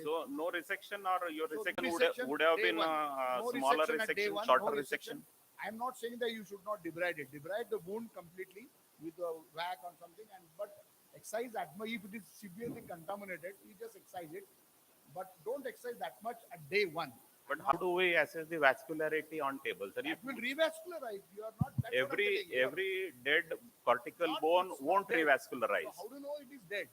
So no resection, or your So resection no would, resection would have day been one. a No smaller resection at day resection, one, shorter no resection. I'm not saying that you should not debride it. Debride the wound completely with a whack or something, and but excise that much. If it is severely contaminated, you just excise it, but don't excise that much at day one. But how do we assess the vascularity on table? Sir, That will revascularize. You are not. That's what I'm telling you. every dead cortical Not, bone it's won't not dead. So revascularize. how do you know it is dead?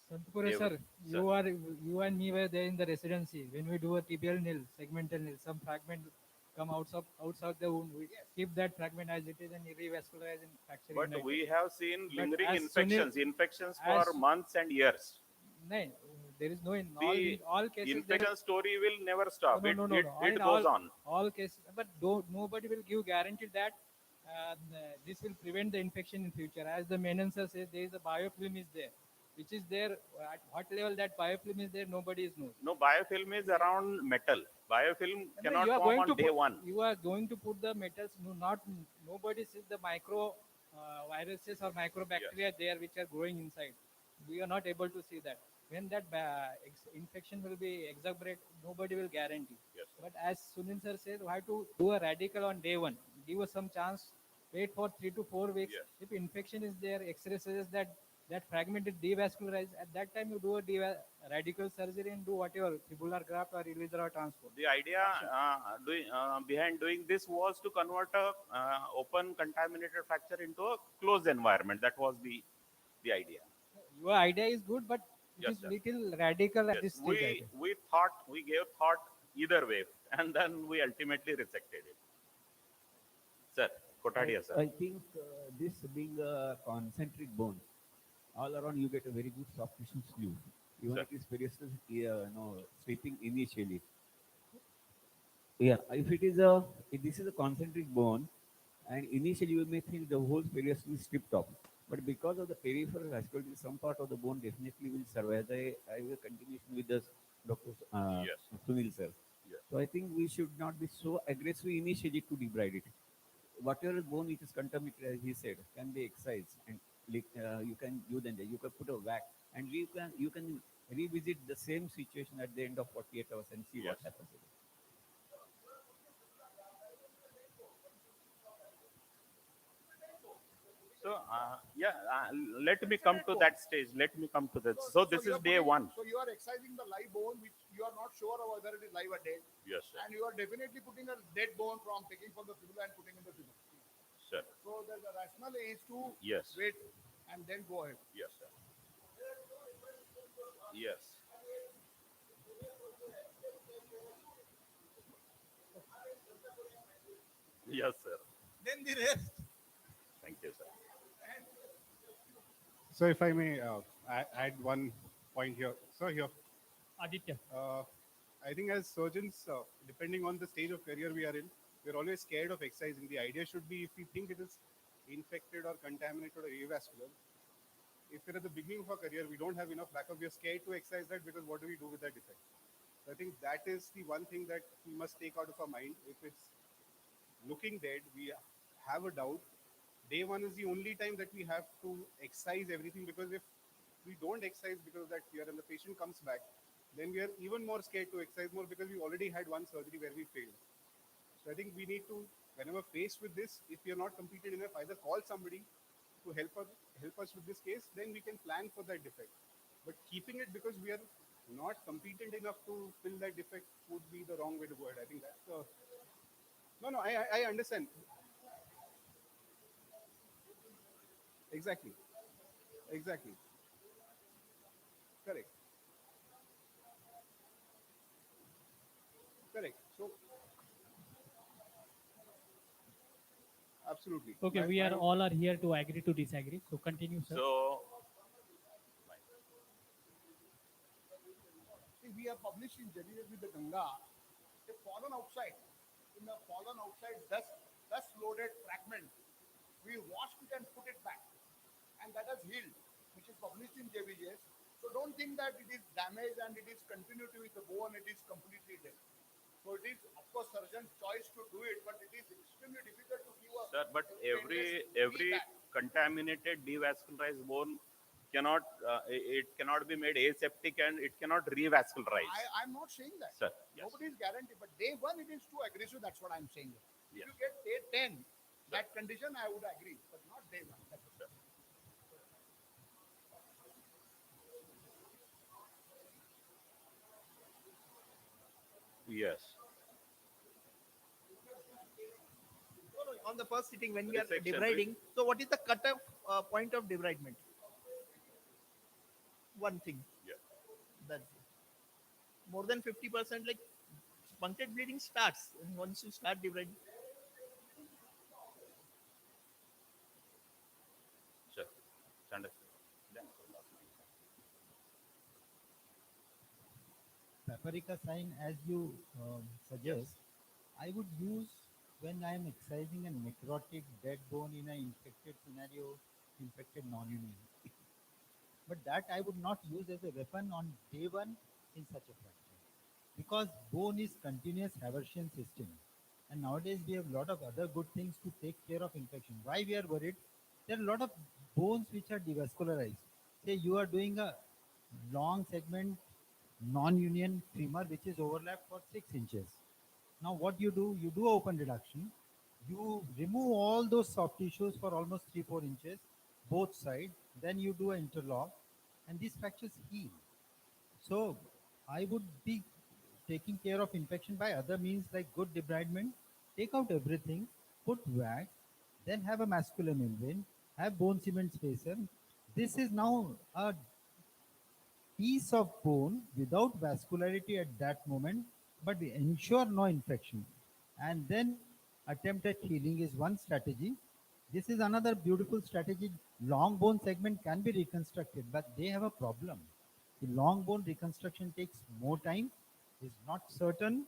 Santapura Every, sir, sir. you and me were there in the residency when we do a tibial nil, segmental nil. Some fragment come outside the wound. We Yes. keep that fragment as it is and revascularize and fracture But ignite we it. have seen But lingering as infections, Sunil, infections as for months and years. no, there is no in The all cases there is infection story will never stop. no. It In goes on. all cases, but nobody will give guarantee that this will prevent the infection in future. As the Menon sir says, there is a biofilm is there, which is there. At what level that biofilm is there, nobody knows. No, biofilm is around metal. Biofilm And cannot you are form going on to day put, one. you are going to put the metals. No, not nobody sees the micro viruses or microbacteria Yes. there which are growing inside. We are not able to see that. When that infection will be exacerbate, nobody will guarantee. Yes, sir. But as Sunil sir said, we have to do a radical on day one. Give us some chance. Wait for 3 to 4 weeks. Yes. If infection is there, X-ray suggests that that fragment is devascularized. At that time, you do a radical surgery and do whatever tubular graft or releaser or transport. The idea behind doing this was to convert a open contaminated fracture into a closed environment. That was the idea. Your idea is good, but it Yes, is sir. little radical at Yes, this stage. I think. we gave thought either way, and then we ultimately resected it. Sir, Kotadia, sir. I think this being a concentric bone, all around you get a very good soft tissue sleeve. Even Sir. if it is periosteal, sweeping initially. Yeah, if this is a concentric bone, and initially you may think the whole periosteal is stripped off. But because of the peripheral vascularity, some part of the bone definitely will survive. I have a continuation with the Dr. Yes. Sunil sir. Yes. So I think we should not be so aggressive initially to debride it. Whatever bone which is contaminated, as he said, can be excised, and you can do then you can put a whack, and you can revisit the same situation at the end of 48 hours and see what Yes. happens. So, let me come to that stage. Let me come to that. So this you is are day one. So you are excising the live bone, which you are not sure of whether it is live or dead. Yes, sir. And you are definitely putting a dead bone from taking from the fibula and putting in the fibula. Sir. So the rationale is to Yes. wait and then go ahead. Yes, sir. Yes. Yes, sir. Then the rest. Thank you, sir. So if I may add one point here. So here, Aditya. I think as surgeons, depending on the stage of career we are in, we're always scared of excising. The idea should be if we think it is infected or contaminated or avascular, if we're at the beginning of our career, we don't have enough backup, we're scared to excise that because what do we do with that defect? So I think that is the one thing that we must take out of our mind. If it's looking dead, we have a doubt. Day one is the only time that we have to excise everything, because if we don't excise because of that fear and the patient comes back, then we are even more scared to excise more because we already had one surgery where we failed. So I think we need to, whenever faced with this, if we are not competent enough, either call somebody to help us with this case, then we can plan for that defect. But keeping it because we are not competent enough to fill that defect would be the wrong way to go ahead. I think that's no, I understand. Exactly. Correct. So absolutely. Okay, we are all are here to agree to disagree. So continue, sir. So, See, we have published in January with the Ganga, a fallen outside, in the fallen outside dust loaded fragment. We washed it and put it back, and that has healed, which is published in JBJS. So don't think that it is damaged and it is continuity with the bone, it is completely dead. So it is, of course, surgeon's choice to do it, but it is extremely difficult to give a sir, but every feedback. contaminated devascularized bone it cannot be made aseptic and it cannot revascularize. I'm not saying that. Sir, yes. Nobody is guaranteed, but day one it is too aggressive. That's what I'm saying. If Yes. you get day 10, that condition I would agree, but not day one. That's it. Yes. No, no, on the first sitting when we are Resection, debriding. So what is the cutoff point of debridement? One thing. Yeah. That's more than 50%. Like punctured bleeding starts and once you start debriding. Sure. Understood. Then- Paprika sign, as you suggest, I would use when I am excising a necrotic dead bone in an infected scenario, infected non-union. But that I would not use as a weapon on day one in such a fracture, because bone is continuous Haversian system, and nowadays we have a lot of other good things to take care of infection. Why we are worried? There are a lot of bones which are devascularized. Say you are doing a long segment non-union femur which is overlapped for 6 inches. Now what you do open reduction, you remove all those soft tissues for almost 3-4 inches, both sides, then you do an interlock, and these fractures heal. So I would be taking care of infection by other means like good debridement, take out everything, put wax, then have a masculine membrane, have bone cement spacer. This is now a piece of bone without vascularity at that moment, but we ensure no infection. And then attempt at healing is one strategy. This is another beautiful strategy. Long bone segment can be reconstructed, but they have a problem. The long bone reconstruction takes more time, is not certain,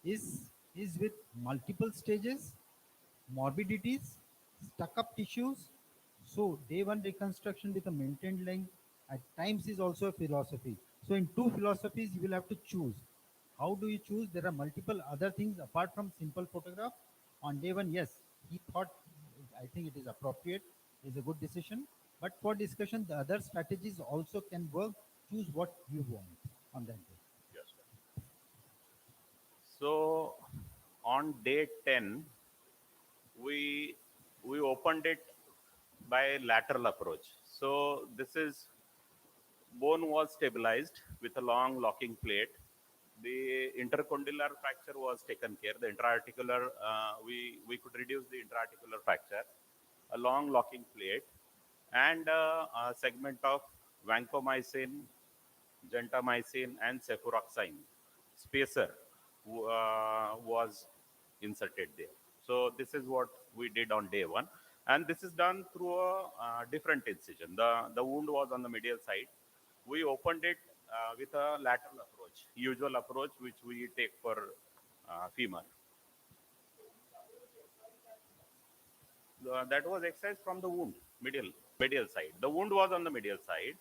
is with multiple stages, morbidities, stuck up tissues. So day one reconstruction with a maintained length at times is also a philosophy. So in two philosophies, you will have to choose. How do you choose? There are multiple other things apart from simple photograph. On day one, yes, he thought, I think it is appropriate, is a good decision. But for discussion, the other strategies also can work. Choose what you want on that day. Yes. So on day 10, we we opened it by lateral approach. So this is bone was stabilized with a long locking plate. The intercondylar fracture was taken care. The intraarticular, we could reduce the intraarticular fracture. A long locking plate and a segment of vancomycin, gentamicin, and cefuroxime spacer was inserted there. So this is what we did on day one, and this is done through a different incision. The wound was on the medial side. We opened it with a lateral approach, usual approach which we take for femur. That was excised from the wound, medial side. The wound was on the medial side.